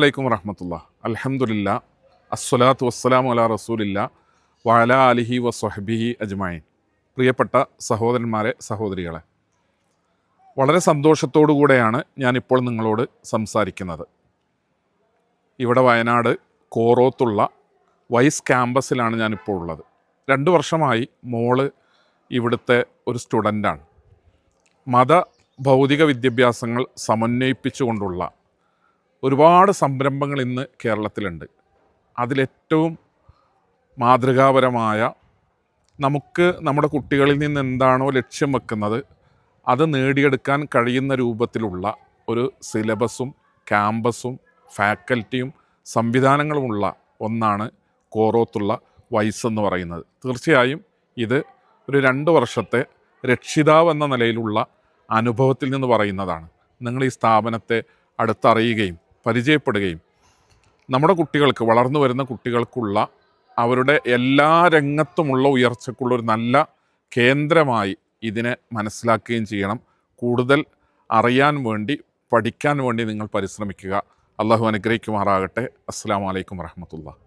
അലൈക്കും വറഹ്മത്തുള്ളാ. അൽഹംദുലില്ലാ, അസ്സലാത്തു വസ്സലാമു അലാ റസൂലില്ലാ വഅലാ ആലിഹി വസ്വഹ്ബിഹി അജ്മഈൻ. പ്രിയപ്പെട്ട സഹോദരന്മാരെ, സഹോദരികളെ, വളരെ സന്തോഷത്തോടു കൂടെയാണ് ഞാനിപ്പോൾ നിങ്ങളോട് സംസാരിക്കുന്നത്. ഇവിടെ വയനാട് കോറോത്തുള്ള വൈസ് ക്യാമ്പസിലാണ് ഞാനിപ്പോൾ ഉള്ളത്. 2 വർഷമായി മോള് ഇവിടുത്തെ ഒരു സ്റ്റുഡൻ്റാണ്. മത ഭൗതിക വിദ്യാഭ്യാസങ്ങൾ സമന്വയിപ്പിച്ചുകൊണ്ടുള്ള ഒരുപാട് സംരംഭങ്ങൾ ഇന്ന് കേരളത്തിലുണ്ട്. അതിലേറ്റവും മാതൃകാപരമായ, നമുക്ക് നമ്മുടെ കുട്ടികളിൽ നിന്ന് എന്താണോ ലക്ഷ്യം വെക്കുന്നത് അത് നേടിയെടുക്കാൻ കഴിയുന്ന രൂപത്തിലുള്ള ഒരു സിലബസും ക്യാമ്പസും ഫാക്കൽറ്റിയും സംവിധാനങ്ങളുമുള്ള ഒന്നാണ് കോറോത്തുള്ള വൈസ് എന്ന് പറയുന്നത്. തീർച്ചയായും ഇത് ഒരു 2 വർഷത്തെ രക്ഷിതാവ് എന്ന നിലയിലുള്ള അനുഭവത്തിൽ നിന്ന് പറയുന്നതാണ്. നിങ്ങൾ ഈ സ്ഥാപനത്തെ അടുത്തറിയുകയും പരിചയപ്പെടുകയും നമ്മുടെ കുട്ടികൾക്ക്, വളർന്നു വരുന്ന കുട്ടികൾക്കുള്ള അവരുടെ എല്ലാ രംഗത്തുമുള്ള ഉയർച്ചയ്ക്കുള്ള ഒരു നല്ല കേന്ദ്രമായി ഇതിനെ മനസ്സിലാക്കുകയും ചെയ്യണം. കൂടുതൽ അറിയാൻ വേണ്ടി, പഠിക്കാൻ വേണ്ടി നിങ്ങൾ പരിശ്രമിക്കുക. അള്ളാഹു അനുഗ്രഹിക്കുമാറാകട്ടെ. അസ്സലാമു അലൈക്കും വറഹ്മത്തുള്ളാഹി.